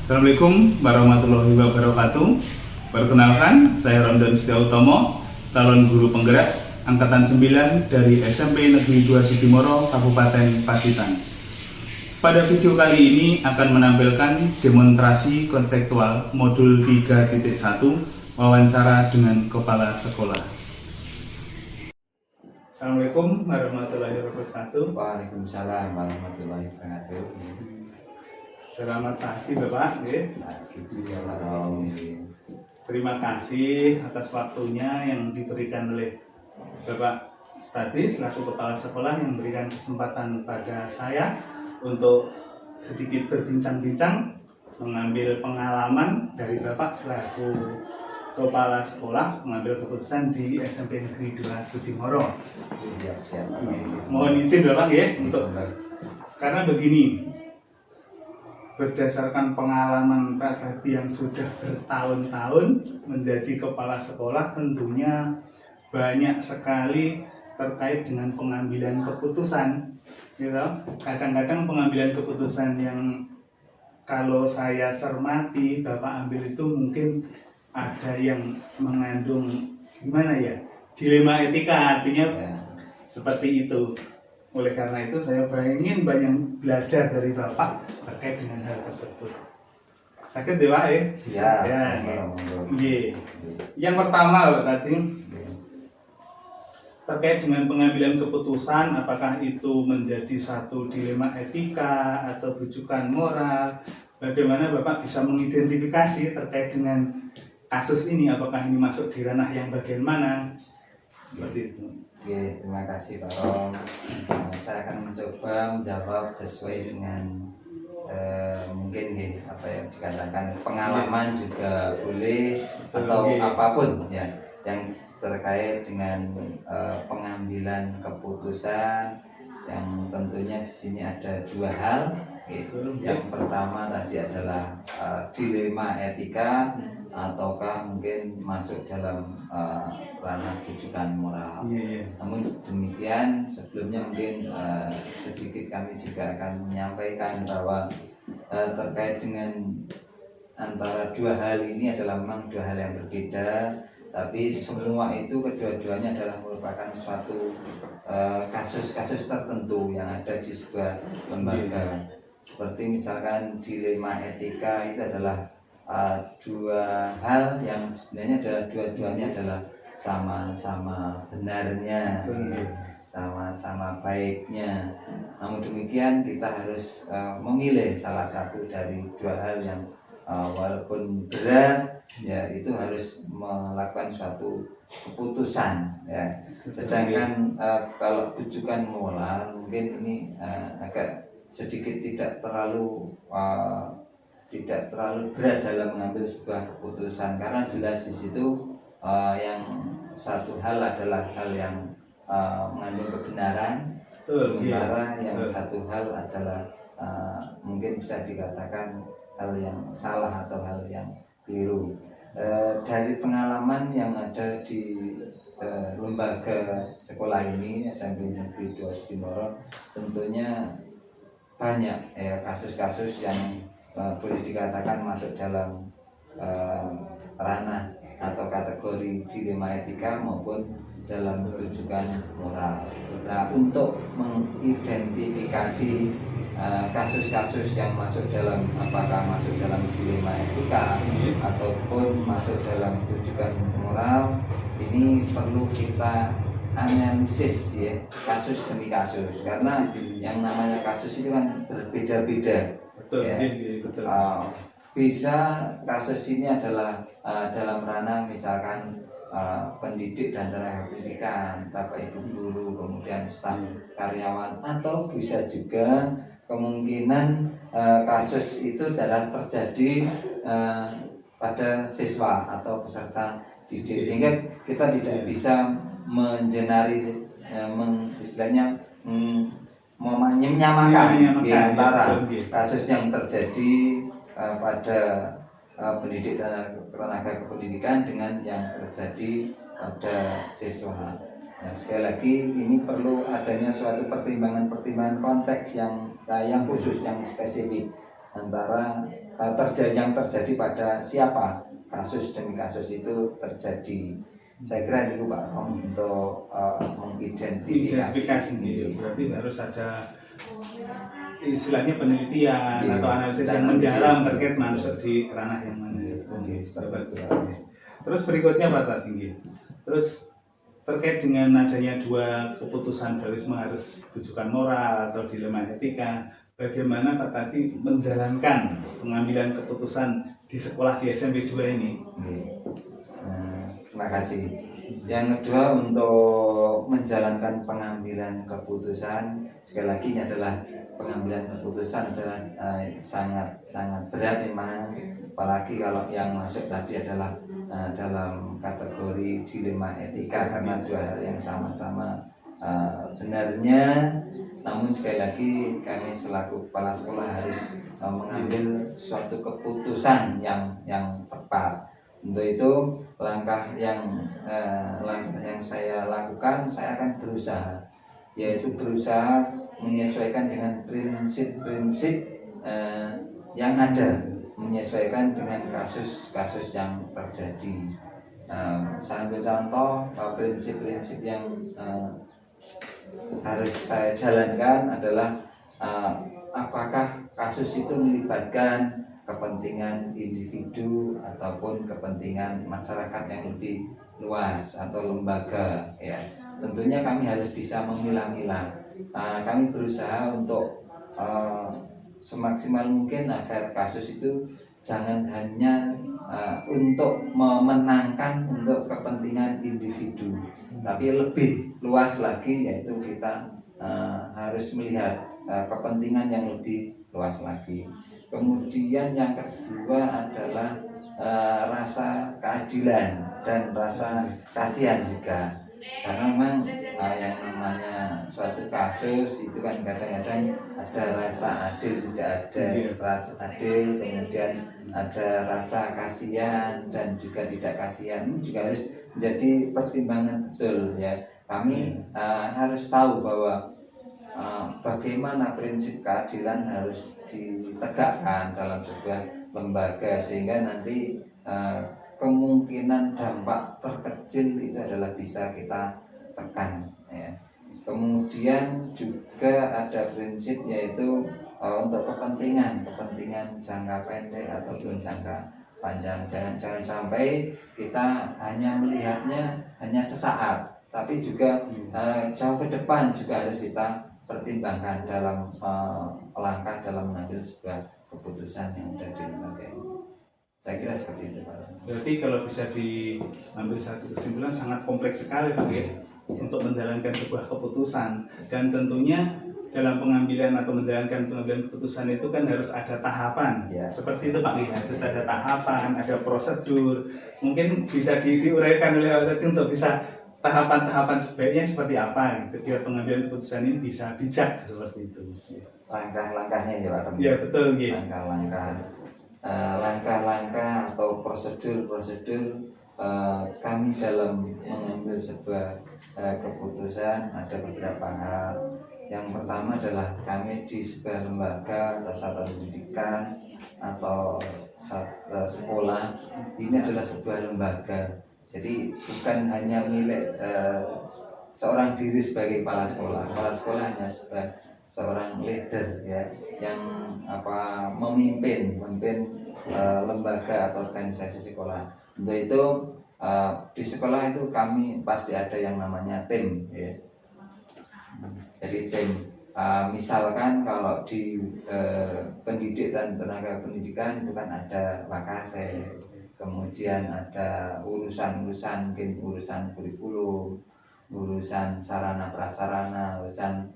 Assalamualaikum warahmatullahi wabarakatuh. Perkenalkan, saya Ramdan Setiautomo, calon guru penggerak Angkatan 9 dari SMP Negeri 2 Sudimoro, Kabupaten Pacitan. Pada video kali ini akan menampilkan demonstrasi konseptual modul 3.1 wawancara dengan kepala sekolah. Assalamualaikum warahmatullahi wabarakatuh. Waalaikumsalam warahmatullahi wabarakatuh. Selamat pagi Bapak. Gitu ya Pak. Terima kasih atas waktunya yang diberikan oleh Bapak tadi selaku kepala sekolah yang memberikan kesempatan pada saya untuk sedikit berbincang-bincang, mengambil pengalaman dari Bapak selaku kepala sekolah mengambil keputusan di SMP Negeri 2 Sudimoro. Siap. Mohon izin Bapak ya untuk karena begini. Berdasarkan pengalaman Pak Gadi yang sudah bertahun-tahun menjadi kepala sekolah, tentunya banyak sekali terkait dengan pengambilan keputusan. Gitu. Kadang-kadang pengambilan keputusan yang kalau saya cermati Bapak ambil itu mungkin ada yang mengandung gimana ya, dilema etika, artinya seperti itu. Oleh karena itu saya ingin banyak belajar dari Bapak terkait dengan hal tersebut. Sakit ya Pak ya? Siap. Yang pertama Pak tadi terkait dengan pengambilan keputusan, apakah itu menjadi satu dilema etika atau rujukan moral? Bagaimana Bapak bisa mengidentifikasi terkait dengan kasus ini? Apakah ini masuk di ranah yang bagian mana? Seperti itu. Oke, terima kasih Pak Rom. Saya akan mencoba menjawab sesuai dengan mungkin apa yang dikatakan pengalaman juga boleh atau apapun ya yang terkait dengan pengambilan keputusan yang tentunya di sini ada dua hal. Yang pertama tadi adalah dilema etika ataukah mungkin masuk dalam ranah rujukan moral. Namun demikian sebelumnya mungkin sedikit kami juga akan menyampaikan bahwa terkait dengan antara dua hal ini adalah memang dua hal yang berbeda, tapi semua itu kedua-duanya adalah merupakan suatu kasus-kasus tertentu yang ada di sebuah lembaga. Seperti misalkan dilema etika itu adalah dua hal yang sebenarnya adalah dua-duanya adalah sama-sama benarnya, sama-sama baiknya. Namun demikian kita harus memilih salah satu dari dua hal yang walaupun berat ya itu harus melakukan suatu keputusan ya. Sedangkan kalau rujukan moral mungkin ini agak sedikit tidak terlalu berat dalam mengambil sebuah keputusan karena jelas di situ yang satu hal adalah hal yang mengandung kebenaran, sementara yang satu hal adalah mungkin bisa dikatakan hal yang salah atau hal yang keliru. Dari pengalaman yang ada di lembaga sekolah ini SMP Negeri 2 Sudimoro tentunya banyak kasus-kasus yang boleh dikatakan masuk dalam ranah atau kategori dilema etika maupun dalam rujukan moral. Nah, untuk mengidentifikasi kasus-kasus yang masuk dalam apakah masuk dalam dilema etika ataupun masuk dalam rujukan moral, ini perlu kita analisis ya kasus demi kasus karena yang namanya kasus itu kan berbeda-beda. Betul. Bisa kasus ini adalah dalam ranah misalkan pendidik dan tenaga pendidikan, bapak ibu guru, kemudian staf karyawan, atau bisa juga kemungkinan kasus itu adalah terjadi pada siswa atau peserta didik, sehingga kita tidak bisa istilahnya menyamakan di antara kasus yang terjadi pada pendidik dan tenaga kependidikan dengan yang terjadi pada siswa. Nah, sekali lagi ini perlu adanya suatu pertimbangan konteks yang khusus, yang spesifik. antara yang terjadi pada siapa kasus demi kasus itu terjadi. Saya kira itu Pak Rom untuk identifikasi gitu. Berarti harus ada istilahnya penelitian atau analisis yang mendalam terkait masuk di ranah yang mana. Oke, seperti itu. Terus berikutnya Pak Tinggi. Terus terkait dengan adanya dua keputusan dualisme harus rujukan moral atau dilema etika, bagaimana Pak Tati menjalankan pengambilan keputusan di sekolah di SMP 2 ini? Terima kasih. Yang kedua, untuk menjalankan pengambilan keputusan, sekali lagi ini adalah pengambilan keputusan adalah sangat berat memang, apalagi kalau yang masuk tadi adalah dalam kategori dilema etika, karena dua hal yang sama-sama benarnya, namun sekali lagi kami selaku kepala sekolah harus mengambil suatu keputusan yang tepat. Untuk itu langkah yang saya lakukan, saya akan berusaha, yaitu berusaha menyesuaikan dengan prinsip-prinsip yang ada, menyesuaikan dengan kasus-kasus yang terjadi. Saya ambil contoh, prinsip-prinsip yang harus saya jalankan adalah apakah kasus itu melibatkan kepentingan individu ataupun kepentingan masyarakat yang lebih luas atau lembaga, ya. Tentunya kami harus bisa memilah-milah. Kami berusaha untuk semaksimal mungkin agar kasus itu jangan hanya untuk memenangkan untuk kepentingan individu, tapi lebih luas lagi, yaitu kita harus melihat kepentingan yang lebih luas lagi. Kemudian yang kedua adalah rasa keadilan dan rasa kasihan juga, karena memang yang namanya suatu kasus itu kan kadang-kadang ada rasa adil, tidak ada rasa adil, kemudian ada rasa kasihan dan juga tidak kasihan. Ini juga harus menjadi pertimbangan betul, ya. Kami harus tahu bahwa bagaimana prinsip keadilan harus ditegakkan dalam sebuah lembaga, sehingga nanti kemungkinan dampak terkecil itu adalah bisa kita tekan, ya. Kemudian juga ada prinsip, yaitu untuk kepentingan jangka pendek ataupun jangka panjang. Jangan sampai kita hanya melihatnya hanya sesaat, tapi juga jauh ke depan juga harus kita pertimbangkan dalam langkah dalam mengambil sebuah keputusan yang ada di lembaga ini. Saya kira seperti itu Pak. Berarti kalau bisa diambil satu kesimpulan, sangat kompleks sekali Pak, ya, untuk menjalankan sebuah keputusan. Dan tentunya dalam pengambilan atau menjalankan pengambilan keputusan itu kan harus ada tahapan, ya. Seperti itu Pak, ya. Harus ada tahapan, ada prosedur. Mungkin bisa diuraikan oleh Pak Tati untuk bisa tahapan-tahapan sebaiknya seperti apa gitu, biar pengambilan keputusan ini bisa bijak seperti itu. Langkah-langkahnya ya Pak. Ya betul gitu. Langkah-langkah atau prosedur kami dalam mengambil sebuah keputusan ada beberapa hal. Yang pertama adalah kami di sebuah lembaga atau satuan pendidikan atau sekolah ini adalah sebuah lembaga. Jadi bukan hanya milik seorang diri sebagai kepala sekolah. Kepala sekolah hanya seorang leader, ya, yang memimpin lembaga atau organisasi sekolah. Untuk itu di sekolah itu kami pasti ada yang namanya tim, ya. Jadi tim, misalkan kalau di pendidik dan tenaga pendidikan itu kan ada Wakase, kemudian ada urusan-urusan, mungkin urusan kurikulum, urusan sarana prasarana, urusan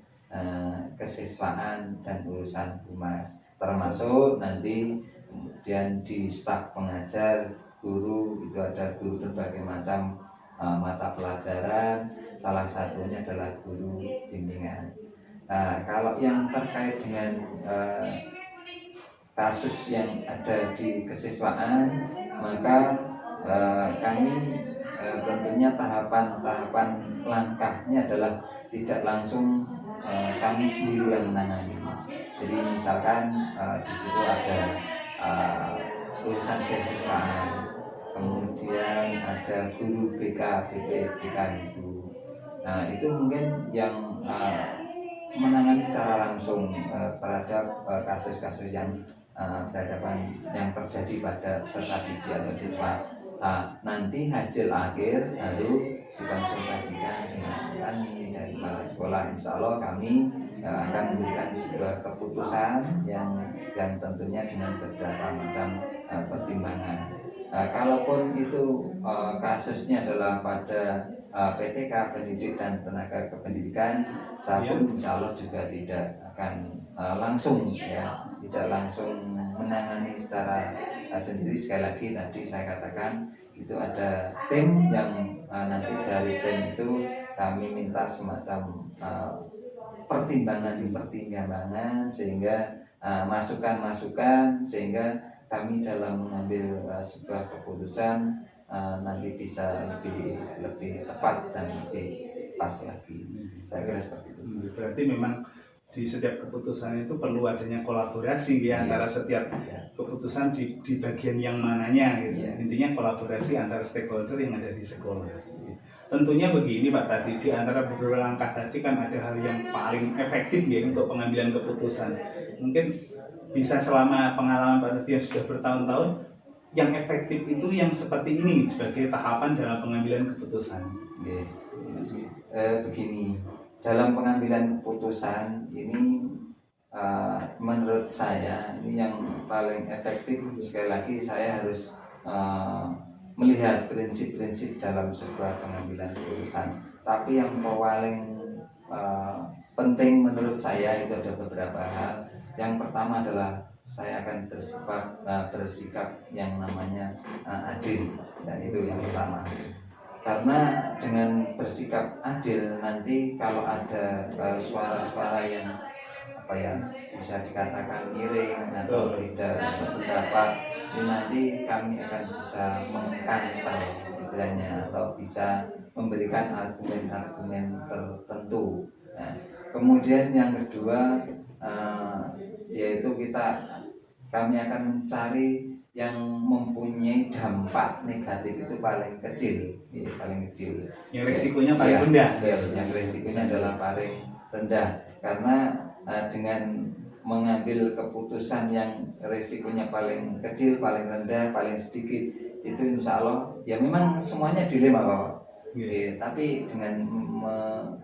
kesiswaan, dan urusan humas, termasuk nanti kemudian di staf pengajar, guru, itu ada guru berbagai macam mata pelajaran, salah satunya adalah guru bimbingan. Nah, kalau yang terkait dengan kasus yang ada di kesiswaan, maka kami tentunya tahapan langkahnya adalah tidak langsung kami sendiri yang menangani. Jadi misalkan di situ ada urusan beasiswaan, kemudian ada guru BK, BK itu. Nah itu mungkin yang menangani secara langsung terhadap kasus-kasus yang berhadapan yang terjadi pada peserta didik atau siswa. Nanti hasil akhir baru dikonsultasikan dengan kami dari kepala sekolah. Insya Allah kami akan memberikan sebuah keputusan yang tentunya dengan beberapa macam pertimbangan. Kalaupun itu kasusnya adalah pada PTK pendidik dan tenaga kependidikan, saya pun insya Allah juga tidak akan langsung tidak langsung menangani secara sendiri. Sekali lagi tadi saya katakan itu ada tim yang nanti dari tim itu kami minta semacam pertimbangan sehingga masukan sehingga kami dalam mengambil sebuah keputusan nanti bisa lebih tepat dan lebih pas lagi. Saya kira seperti itu. Berarti memang di setiap keputusan itu perlu adanya kolaborasi ya, antara setiap keputusan di bagian yang mananya gitu. Intinya kolaborasi antara stakeholder yang ada di sekolah. Tentunya begini Pak, tadi di antara beberapa langkah tadi kan ada hal yang paling efektif ya untuk pengambilan keputusan. Mungkin bisa selama pengalaman Pak tadi yang sudah bertahun-tahun, yang efektif itu yang seperti ini sebagai tahapan dalam pengambilan keputusan. Begini, dalam pengambilan keputusan ini menurut saya ini yang paling efektif. Sekali lagi saya harus melihat prinsip-prinsip dalam sebuah pengambilan keputusan. Tapi yang paling penting menurut saya itu ada beberapa hal. Yang pertama adalah saya akan bersikap yang namanya adil, dan itu yang pertama. Karena dengan bersikap adil nanti kalau ada suara-suara yang bisa dikatakan miring atau tidak seberapa, ini nanti kami akan bisa mengkantel istilahnya, atau bisa memberikan argumen-argumen tertentu. Nah, kemudian yang kedua yaitu kami akan mencari yang mempunyai dampak negatif itu paling kecil. Yang resikonya paling rendah. Yang resikonya adalah paling rendah, karena dengan mengambil keputusan yang resikonya paling kecil, paling rendah, paling sedikit, itu insya Allah ya memang semuanya dilema Bapak. Tapi dengan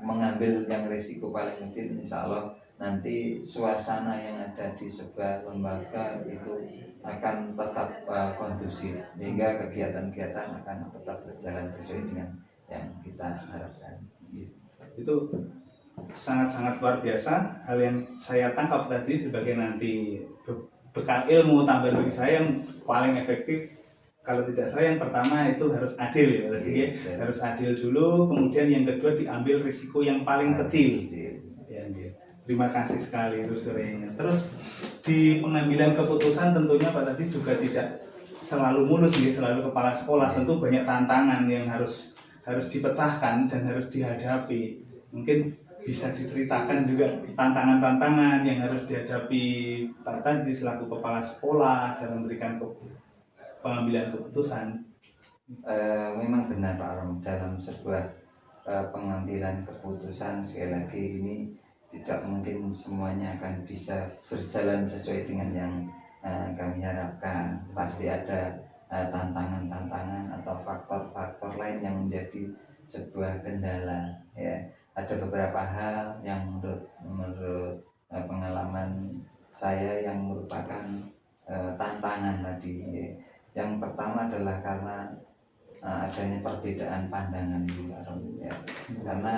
mengambil yang resiko paling kecil, insya Allah nanti suasana yang ada di sebuah lembaga itu akan tetap kondusif, sehingga kegiatan-kegiatan akan tetap berjalan sesuai dengan yang kita harapkan. Itu sangat-sangat luar biasa. Hal yang saya tangkap tadi sebagai nanti bekal ilmu tambahan bagi saya yang paling efektif. Kalau tidak salah yang pertama itu harus adil ya, harus adil dulu. Kemudian yang kedua diambil risiko yang paling kecil. Terima kasih sekali Terus di pengambilan keputusan tentunya Pak tadi juga tidak selalu mulus ya, selalu kepala sekolah. Tentu banyak tantangan yang harus dipecahkan dan harus dihadapi. Mungkin bisa diceritakan juga tantangan-tantangan yang harus dihadapi Pak tadi selaku kepala sekolah dalam memberikan pengambilan keputusan. Memang benar Pak Rom, dalam sebuah pengambilan keputusan sekali lagi ini tidak mungkin semuanya akan bisa berjalan sesuai dengan yang kami harapkan. Pasti ada tantangan-tantangan atau faktor-faktor lain yang menjadi sebuah kendala ya. Ada beberapa hal yang menurut pengalaman saya yang merupakan tantangan tadi ya. Yang pertama adalah karena adanya perbedaan pandangan ya. Karena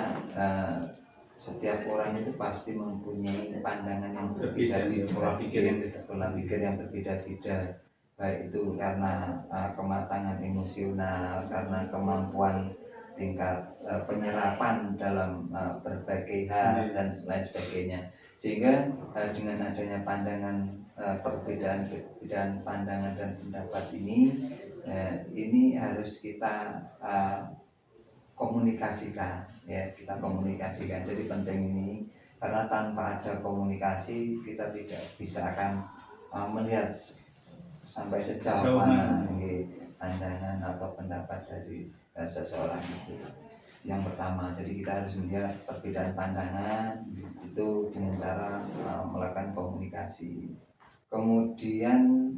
setiap orang itu pasti mempunyai pandangan yang berbeda-beda, pola pikir yang berbeda-beda, baik itu karena kematangan emosional, karena kemampuan tingkat penyerapan dalam berbagai hal dan lain sebagainya. Sehingga dengan adanya perbedaan pandangan dan pendapat ini harus kita komunikasikan ya, jadi penting ini karena tanpa ada komunikasi kita tidak bisa akan melihat sampai sejauh mana pandangan atau pendapat dari seseorang itu. Yang pertama, jadi kita harus melihat perbedaan pandangan itu dengan cara melakukan komunikasi. Kemudian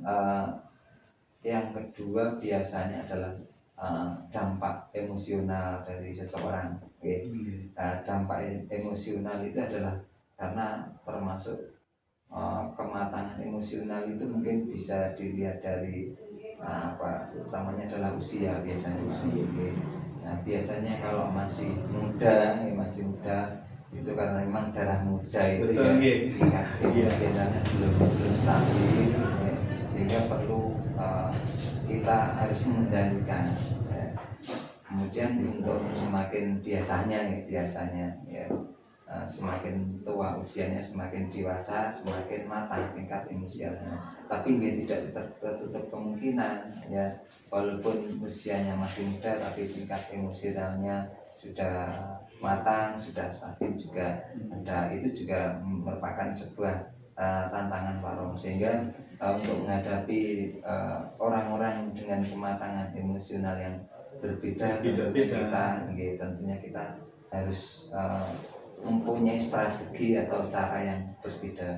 yang kedua biasanya adalah dampak emosional dari seseorang. Dampak emosional itu adalah karena termasuk kematangan emosional itu mungkin bisa dilihat dari utamanya adalah usia biasanya. Nah, biasanya kalau masih muda itu karena memang darah muda itu tingkat emosionalnya belum stabil, sehingga perlu kita harus mengendalikan. Kemudian untuk semakin biasanya semakin tua usianya, semakin dewasa, semakin matang tingkat emosialnya. Tapi tidak tertutup kemungkinan ya, walaupun usianya masih muda tapi tingkat emosionalnya sudah matang, sudah stabil juga. Itu juga merupakan sebuah tantangan Pak Rom, sehingga untuk menghadapi orang-orang dengan kematangan emosional yang berbeda tentunya kita harus mempunyai strategi atau cara yang berbeda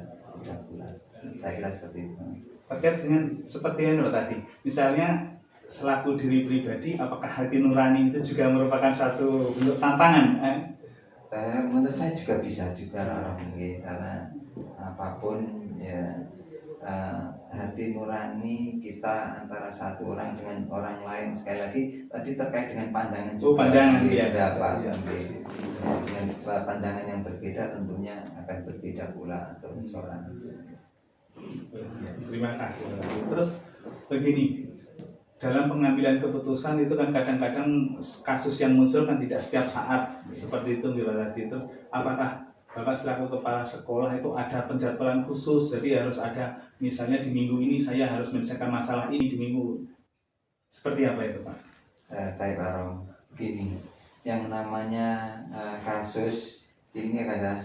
pula. Saya kira seperti itu. Terkait dengan seperti yang tadi, misalnya selaku diri pribadi, apakah hati nurani itu juga merupakan satu bentuk tantangan? Menurut saya juga bisa juga karena apapun ya, hati nurani kita antara satu orang dengan orang lain, sekali lagi tadi terkait dengan pandangan juga. Pandangan dengan pandangan yang berbeda tentunya akan berbeda pula untuk seorang. Terima kasih. Terus begini, dalam pengambilan keputusan itu kan kadang-kadang kasus yang muncul kan tidak setiap saat seperti itu tadi. Terus apakah Bapak selaku kepala sekolah itu ada penjadwalan khusus, jadi harus ada misalnya di minggu ini saya harus menyelesaikan masalah ini di minggu, seperti apa itu Pak? Baik Pak Rom, begini, yang namanya kasus ini adalah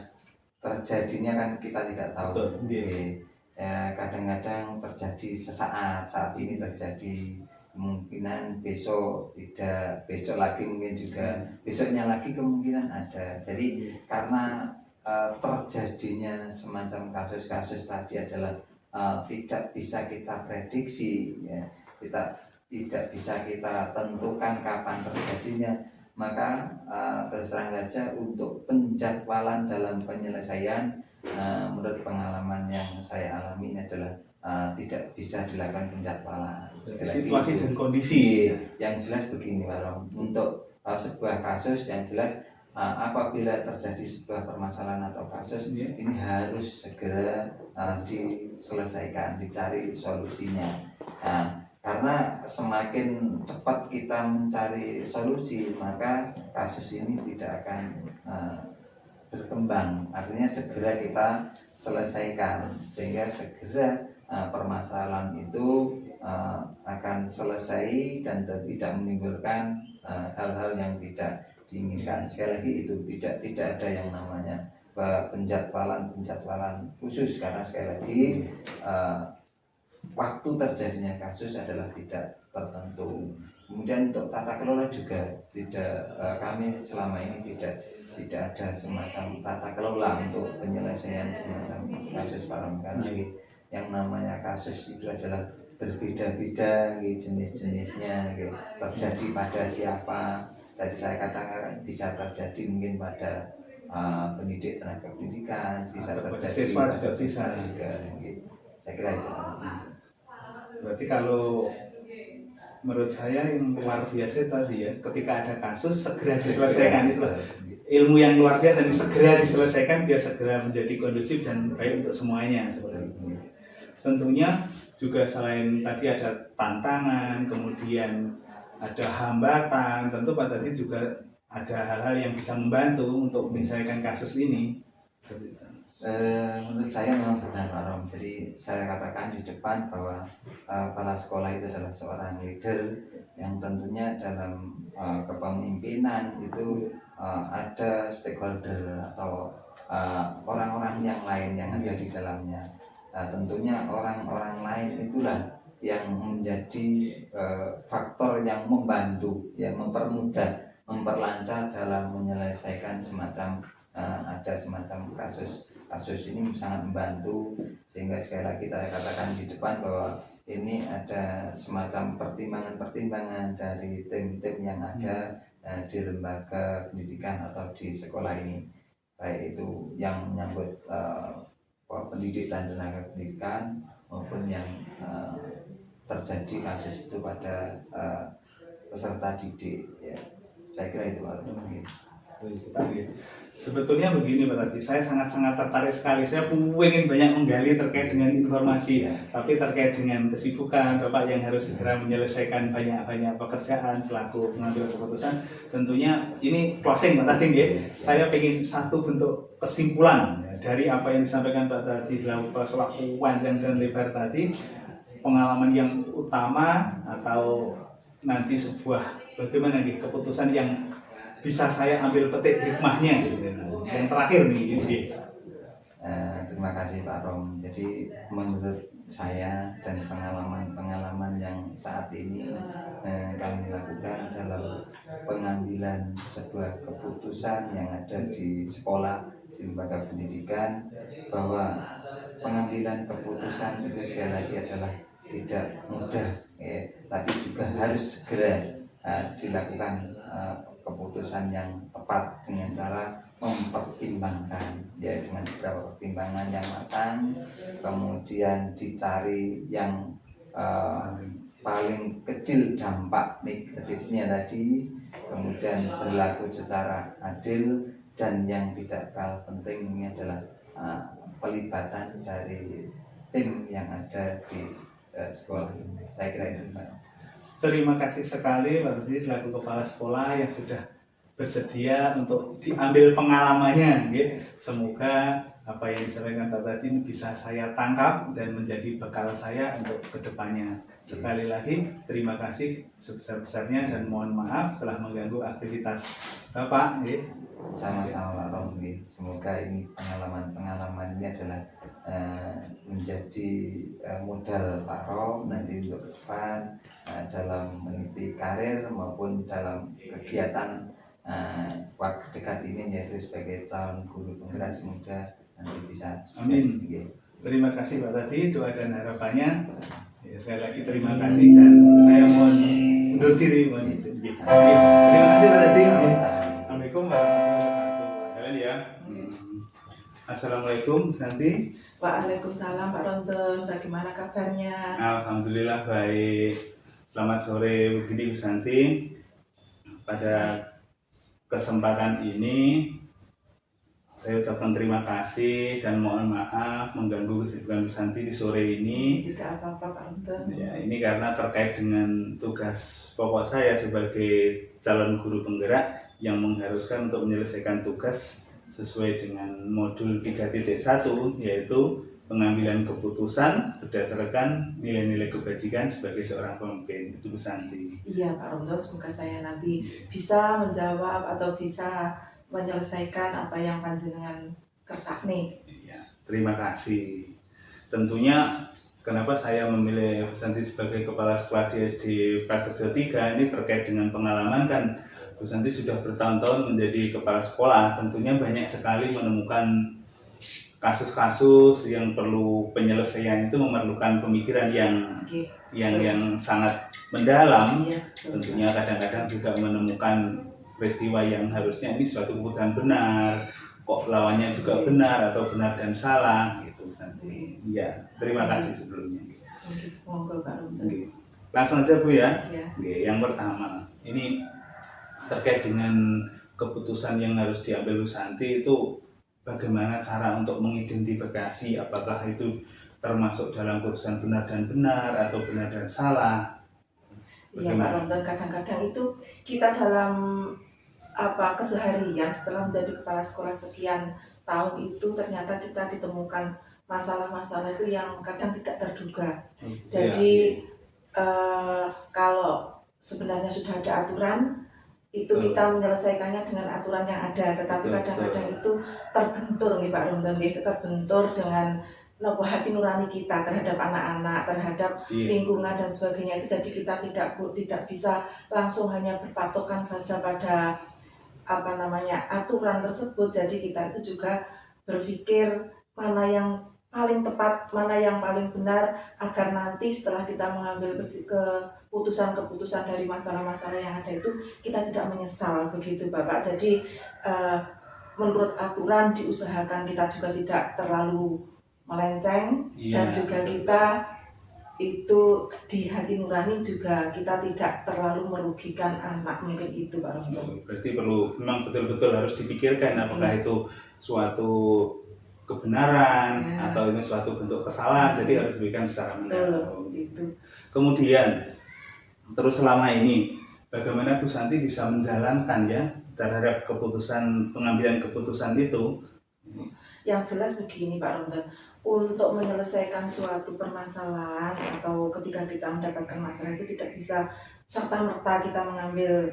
terjadinya kan kita tidak tahu. Kadang-kadang terjadi saat ini terjadi, kemungkinan besok tidak, besok lagi mungkin juga, besoknya lagi kemungkinan ada. Jadi karena terjadinya semacam kasus-kasus tadi adalah tidak bisa kita prediksi ya, kita tidak bisa kita tentukan kapan terjadinya, maka terus terang saja untuk penjadwalan dalam penyelesaian menurut pengalaman yang saya alami ini adalah tidak bisa dilakukan penjadwalan. Situasi dan kondisi yang jelas begini Pak Rom, untuk sebuah kasus yang jelas apabila terjadi sebuah permasalahan atau kasus ini harus segera diselesaikan, dicari solusinya. Karena semakin cepat kita mencari solusi, maka kasus ini tidak akan berkembang. Artinya segera kita selesaikan, sehingga segera permasalahan itu akan selesai dan tidak menimbulkan hal-hal yang tidak diinginkan. Sekali lagi itu tidak ada yang namanya penjadwalan khusus, karena sekali lagi waktu terjadinya kasus adalah tidak tertentu. Kemudian untuk tata kelola juga tidak, kami selama ini tidak ada semacam tata kelola untuk penyelesaian semacam kasus karena yang namanya kasus itu adalah berbeda-beda jenis-jenisnya, terjadi pada siapa. Tadi saya katakan bisa terjadi mungkin pada pendidik tenaga pendidikan, bisa terjadi siswa juga bisa. Saya kira itu. Berarti kalau menurut saya yang luar biasa tadi ya, ketika ada kasus segera diselesaikan itu ilmu yang luar biasa, dan segera diselesaikan biar segera menjadi kondusif dan baik untuk semuanya seperti itu. Tentunya juga selain tadi ada tantangan, kemudian ada hambatan, tentu Pak tadi juga ada hal-hal yang bisa membantu untuk menyelesaikan kasus ini. Menurut saya memang benar Pak Rom. Jadi saya katakan di depan bahwa kepala sekolah itu adalah seorang leader yang tentunya dalam kepemimpinan itu ada stakeholder atau orang-orang yang lain yang ada di dalamnya. Tentunya orang-orang lain itulah yang menjadi faktor yang membantu, yang mempermudah, memperlancar dalam menyelesaikan semacam ada semacam kasus ini sangat membantu, sehingga sekali lagi saya katakan di depan bahwa ini ada semacam pertimbangan-pertimbangan dari tim-tim yang ada di lembaga pendidikan atau di sekolah ini, baik itu yang menyangkut pendidik dan tenaga pendidikan maupun yang terjadi kasus itu pada peserta didik, ya. Saya kira itu Pak. Sebetulnya begini Pak Tadi, saya sangat-sangat tertarik sekali. Saya ingin banyak menggali terkait dengan informasi, tapi terkait dengan kesibukan Bapak yang harus segera menyelesaikan banyak-banyak pekerjaan selaku pengambil keputusan. Tentunya ini closing Pak Tadi, ya. Saya ingin satu bentuk kesimpulan dari apa yang disampaikan Pak Tadi selaku panjang dan lebar tadi, pengalaman yang utama atau nanti sebuah bagaimana nih keputusan yang bisa saya ambil petik hikmahnya gitu. Yang terakhir nih gitu. Terima kasih Pak Rom. Jadi menurut saya dan pengalaman yang saat ini kami lakukan dalam pengambilan sebuah keputusan yang ada di sekolah, di lembaga pendidikan, bahwa pengambilan keputusan itu sekali lagi adalah tidak mudah, ya, tapi juga harus segera dilakukan keputusan yang tepat dengan cara mempertimbangkan, ya, dengan beberapa pertimbangan yang matang, kemudian dicari yang paling kecil dampak negatifnya tadi, kemudian berlaku secara adil, dan yang tidak kalah penting ini adalah pelibatan dari tim yang ada di sekolah. Saya kira itu Pak. Terima kasih sekali Pak Rudi selaku kepala sekolah yang sudah bersedia untuk diambil pengalamannya. Semoga apa yang disampaikan Pak Tadi ini bisa saya tangkap dan menjadi bekal saya untuk kedepannya. Sekali lagi terima kasih sebesar-besarnya dan mohon maaf telah mengganggu aktivitas Bapak. Sama-sama Pak Rom. Semoga ini pengalaman ini adalah menjadi modal Pak Rom nanti untuk ke depan dalam meniti karir maupun dalam kegiatan waktu dekat ini, yaitu sebagai calon guru penggerak. Semoga nanti bisa sukses. Amin. Terima kasih Pak Tadi doa dan harapannya. Ya, sekali lagi terima kasih dan saya mohon undur diri. Terima kasih Pak Tadi. Assalamualaikum warahmatullahi wabarakatuh. Ya. Assalamualaikum Santi. Waalaikumsalam Pak Ronton, bagaimana kabarnya? Alhamdulillah baik. Selamat sore begini Bu Santi. Pada kesempatan ini saya ucapkan terima kasih dan mohon maaf mengganggu kesibukan Bu Santi di sore ini. Tidak apa-apa Pak Ronton. Ya, ini karena terkait dengan tugas pokok saya sebagai calon guru penggerak yang mengharuskan untuk menyelesaikan tugas sesuai dengan modul 3.1, yaitu pengambilan keputusan berdasarkan nilai-nilai kebajikan sebagai seorang pemimpin. Itu Bu Santi. Iya Pak Ronton, semoga saya nanti bisa menjawab atau bisa menyelesaikan apa yang panjenengan kersakni. Ya, terima kasih. Tentunya kenapa saya memilih Bu Santi sebagai kepala sekolah di SD Prakerja 3 ini terkait dengan pengalaman. Kan Bu Santi sudah bertahun-tahun menjadi kepala sekolah, tentunya banyak sekali menemukan kasus-kasus yang perlu penyelesaian, itu memerlukan pemikiran yang sangat mendalam. Tentunya kadang-kadang juga menemukan peristiwa yang harusnya ini suatu keputusan benar, kok lawannya juga benar atau benar dan salah gitu. Ya, terima kasih sebelumnya. Monggo Pak Ronton. Langsung aja Bu ya. Ya. Yang pertama, ini terkait dengan keputusan yang harus diambil Bu Santi, itu bagaimana cara untuk mengidentifikasi apakah itu termasuk dalam keputusan benar dan benar atau benar dan salah. Iya Pak Ronton, kadang-kadang itu kita dalam keseharian setelah menjadi kepala sekolah sekian tahun itu ternyata kita ditemukan masalah-masalah itu yang kadang tidak terduga. Jadi kalau sebenarnya sudah ada aturan, itu Betul. kita menyelesaikannya dengan aturan yang ada, tetapi Betul, kadang-kadang itu terbentur nih Pak Romdan, terbentur dengan hati nurani kita terhadap anak-anak, terhadap Iya. lingkungan dan sebagainya itu. Jadi kita tidak bisa langsung hanya berpatokan saja pada aturan tersebut. Jadi kita itu juga berpikir mana yang paling tepat, mana yang paling benar, agar nanti setelah kita mengambil keputusan-keputusan dari masalah-masalah yang ada itu kita tidak menyesal, begitu Bapak. Jadi menurut aturan diusahakan kita juga tidak terlalu melenceng, dan juga kita itu di hati nurani juga kita tidak terlalu merugikan anak, mungkin itu Pak Romdan. Berarti memang betul-betul harus dipikirkan apakah itu suatu kebenaran atau ini suatu bentuk kesalahan, jadi harus diberikan secara mendalam. Gitu. Kemudian terus selama ini bagaimana Bu Santi bisa menjalankan ya terhadap pengambilan keputusan itu? Yang jelas begini Pak Romdan, untuk menyelesaikan suatu permasalahan atau ketika kita mendapatkan masalah itu tidak bisa serta-merta kita mengambil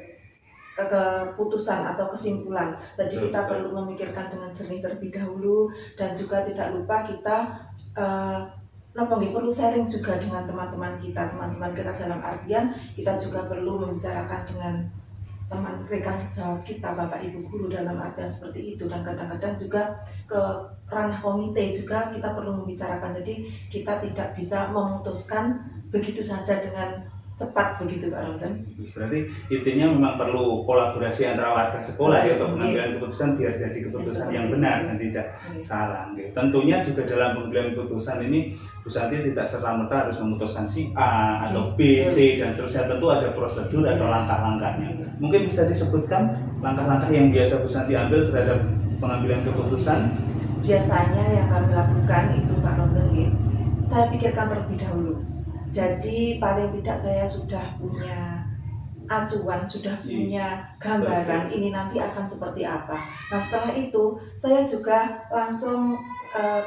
keputusan atau kesimpulan. Jadi kita perlu memikirkan dengan jernih terlebih dahulu, dan juga tidak lupa kita perlu sharing juga dengan teman-teman kita dalam artian kita juga perlu membicarakan dengan teman rekan sejawat kita, Bapak Ibu guru dalam artian seperti itu. Dan kadang-kadang juga ke ranah komite juga kita perlu membicarakan. Jadi kita tidak bisa memutuskan begitu saja dengan cepat, begitu Pak Romdan. Berarti intinya memang perlu kolaborasi antara warga sekolah ya untuk pengambilan keputusan biar jadi keputusan yang benar dan tidak salah. Tentunya juga dalam pengambilan keputusan ini Bu Santi tidak serta-merta harus memutuskan si A atau B, C dan seterusnya. Tentu ada prosedur atau langkah-langkahnya. Mungkin bisa disebutkan langkah-langkah yang biasa Bu Santi ambil terhadap pengambilan keputusan? Biasanya yang kami lakukan itu Pak Romdan, saya pikirkan terlebih dahulu. Jadi paling tidak saya sudah punya acuan, sudah punya gambaran ini nanti akan seperti apa. Nah setelah itu saya juga langsung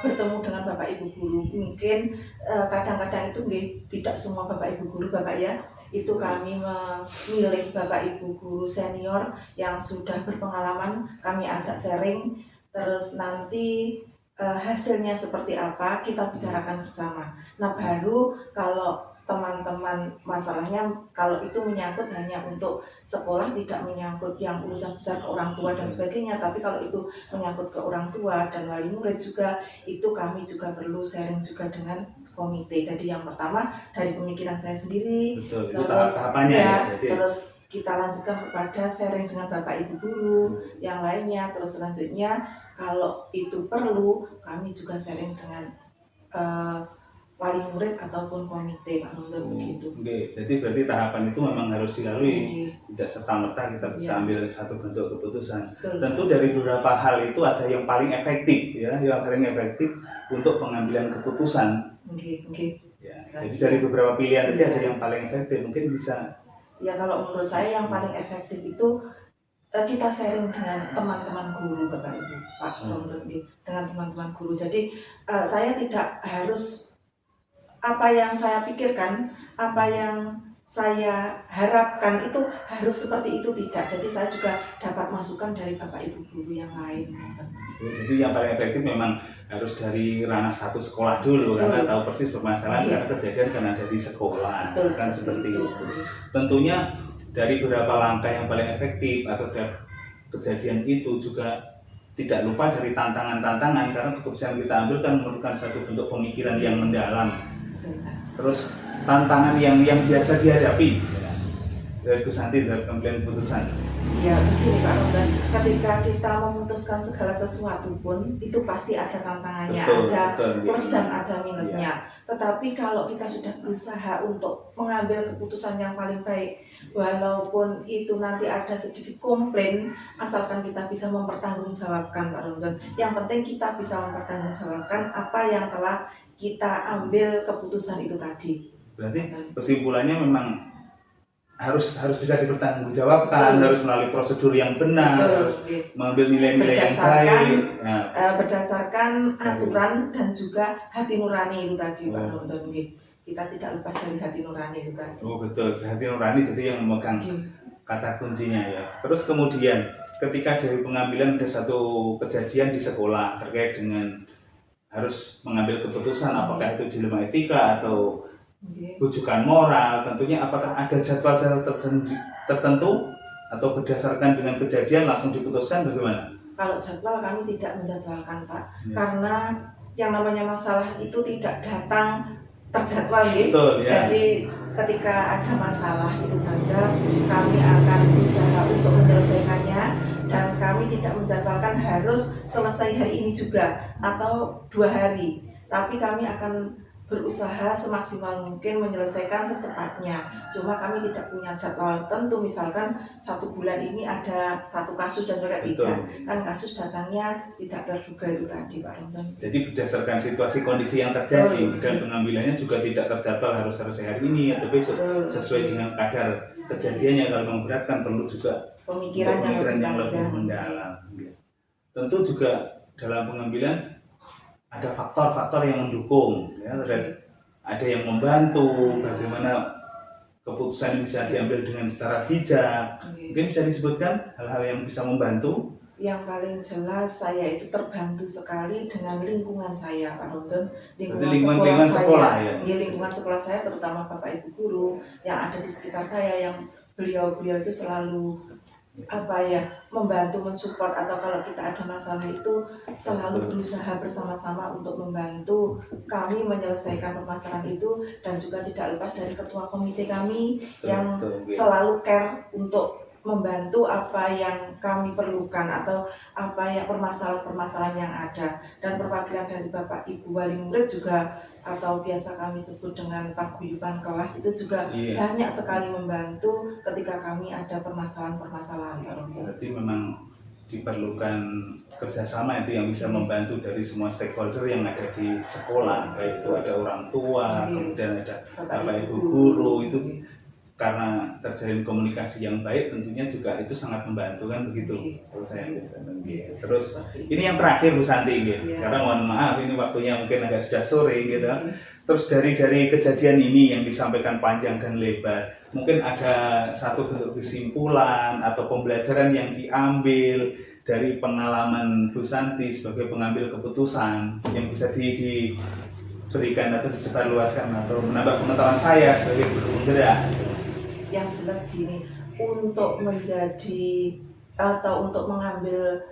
bertemu dengan Bapak Ibu guru. Mungkin kadang-kadang itu tidak semua Bapak Ibu guru Bapak ya, itu kami memilih Bapak Ibu guru senior yang sudah berpengalaman, kami ajak sharing, terus nanti hasilnya seperti apa kita bicarakan bersama. Nah baru kalau teman-teman masalahnya kalau itu menyangkut hanya untuk sekolah, tidak menyangkut yang urusan besar ke orang tua dan sebagainya, tapi kalau itu menyangkut ke orang tua dan wali murid juga, itu kami juga perlu sharing juga dengan komite. Jadi yang pertama dari pemikiran saya sendiri. Betul, itu terus tahapannya ya. Terus kita lanjutkan kepada sharing dengan Bapak Ibu guru yang lainnya, terus selanjutnya kalau itu perlu, kami juga sharing dengan wali murid ataupun komite, Pak Romdan, begitu. Jadi berarti tahapan itu memang harus dilalui, tidak serta-merta kita bisa ambil satu bentuk keputusan. Betul. Tentu dari beberapa hal itu ada yang paling efektif, ya, yang paling efektif untuk pengambilan keputusan. Ya. Jadi dari beberapa pilihan itu ada yang paling efektif, mungkin bisa. Ya kalau menurut saya yang paling efektif itu kita sharing dengan teman-teman guru Bapak Ibu, Pak Romdan, dengan teman-teman guru. Jadi saya tidak harus apa yang saya pikirkan, apa yang saya harapkan itu harus seperti itu, tidak. Jadi saya juga dapat masukan dari Bapak Ibu guru yang lain. Jadi yang paling efektif memang harus dari ranah satu sekolah dulu. Betul. Karena tahu persis permasalahan karena kejadian kan ada di sekolah. Betul, kan seperti itu. Tentunya dari beberapa langkah yang paling efektif atau kejadian itu juga tidak lupa dari tantangan-tantangan, karena keputusan yang kita ambil kan memerlukan satu bentuk pemikiran yang mendalam. Terus tantangan yang biasa dihadapi dari Bu Santi dalam pengambilan keputusan. Ya begini Pak Romdan, ketika kita memutuskan segala sesuatu pun itu pasti ada tantangannya, betul, plus dan ada minusnya. Tetapi kalau kita sudah berusaha untuk mengambil keputusan yang paling baik, walaupun itu nanti ada sedikit komplain, asalkan kita bisa mempertanggungjawabkan Pak Romdan. Yang penting kita bisa mempertanggungjawabkan apa yang telah kita ambil keputusan itu tadi. Berarti kesimpulannya memang harus bisa dipertanggungjawabkan, harus melalui prosedur yang benar, harus mengambil nilai-nilai yang baik. Berdasarkan aturan dan juga hati nurani itu tadi, Pak Romdan. Kita tidak lepas dari hati nurani itu tadi. Oh betul, hati nurani jadi yang memegang kata kuncinya ya. Terus kemudian ketika dari pengambilan ada satu kejadian di sekolah terkait dengan harus mengambil keputusan apakah itu dilema etika atau rujukan moral, tentunya apakah ada jadwal-jadwal tertentu atau berdasarkan dengan kejadian langsung diputuskan bagaimana? Kalau jadwal kami tidak menjadwalkan Pak, Ya. karena yang namanya masalah itu tidak datang terjadwal gitu. Betul, ya. Jadi ketika ada masalah itu saja kami akan berusaha untuk menyelesaikannya, dan kami tidak menjadwalkan harus selesai hari ini juga atau 2 hari, tapi kami akan berusaha semaksimal mungkin menyelesaikan secepatnya. Cuma kami tidak punya jadwal tentu, misalkan 1 bulan ini ada 1 kasus dan sebagainya, tidak. Kan kasus datangnya tidak terduga itu tadi Pak Ronton. Jadi berdasarkan situasi kondisi yang terjadi Betul. dan pengambilannya juga tidak terjadwal harus selesai hari ini atau besok, Betul. sesuai dengan kadar kejadiannya. Kalau memberatkan perlu juga Pemikiran yang lebih panjang. mendalam. Tentu juga dalam pengambilan ada faktor-faktor yang mendukung, ya. Ada yang membantu bagaimana keputusan ini bisa diambil dengan secara bijak. Mungkin bisa disebutkan hal-hal yang bisa membantu. Yang paling jelas saya itu terbantu sekali dengan lingkungan saya Pak Ronton. Lingkungan sekolah ya? Iya, lingkungan sekolah saya, terutama Bapak Ibu guru yang ada di sekitar saya, yang beliau-beliau itu selalu membantu, mensupport, atau kalau kita ada masalah itu selalu berusaha bersama-sama untuk membantu kami menyelesaikan permasalahan itu, dan juga tidak lepas dari ketua komite kami yang selalu care untuk membantu apa yang kami perlukan atau apa yang permasalahan-permasalahan yang ada. Dan perwakilan dari Bapak Ibu wali murid juga, atau biasa kami sebut dengan paguyuban kelas, itu juga banyak sekali membantu ketika kami ada permasalahan-permasalahan. Berarti memang diperlukan kerjasama itu yang bisa membantu dari semua stakeholder yang ada di sekolah, baik itu ada orang tua, kemudian ada Bapak Ibu guru. Itu karena terjalin komunikasi yang baik, tentunya juga itu sangat membantu, kan begitu. Terus ini yang terakhir Bu Santi, sekarang mohon maaf ini waktunya mungkin agak sudah sore gitu. Terus dari kejadian ini yang disampaikan panjang dan lebar, mungkin ada satu bentuk kesimpulan atau pembelajaran yang diambil dari pengalaman Bu Santi sebagai pengambil keputusan yang bisa diberikan atau disebarluaskan atau menambah pengetahuan saya sebagai guru penggerak. Yang jelas gini, untuk menjadi atau untuk mengambil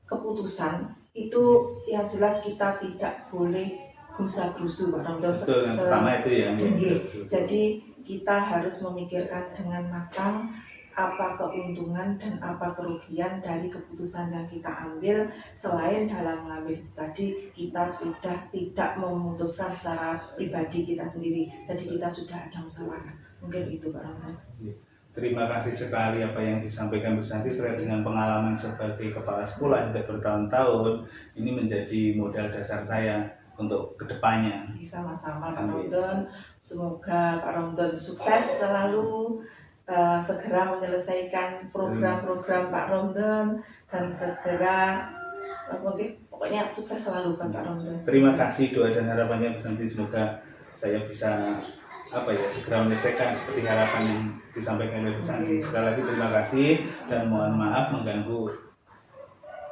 keputusan itu yang jelas kita tidak boleh gusa-gusu Pak Ronton. Betul, yang pertama itu ya. Jadi kita harus memikirkan dengan matang apa keuntungan dan apa kerugian dari keputusan yang kita ambil. Selain dalam mengambil tadi kita sudah tidak memutuskan secara pribadi kita sendiri, jadi kita sudah ada musyawarah. Mungkin itu Pak Ronton. Terima kasih sekali apa yang disampaikan Bu Santi terkait dengan pengalaman sebagai kepala sekolah sudah bertahun-tahun. Ini menjadi modal dasar saya untuk kedepannya. Sama-sama Pak Ronton. Semoga Pak Ronton sukses selalu, segera menyelesaikan program-program Pak Ronton, dan segera pokoknya sukses selalu Pak Ronton. Terima kasih doa dan harapannya Bu Santi, semoga saya bisa segera menyelesaikan seperti harapan yang disampaikan oleh Bu Santi. Sekali lagi terima kasih dan mohon maaf mengganggu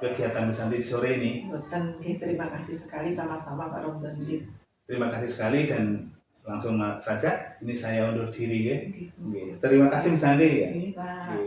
kegiatan Bu Santi sore ini. Terima kasih sekali, sama-sama Pak Ronton. Terima kasih sekali dan langsung saja ini saya undur diri ya. Terima kasih Bu Santi ya. Pak.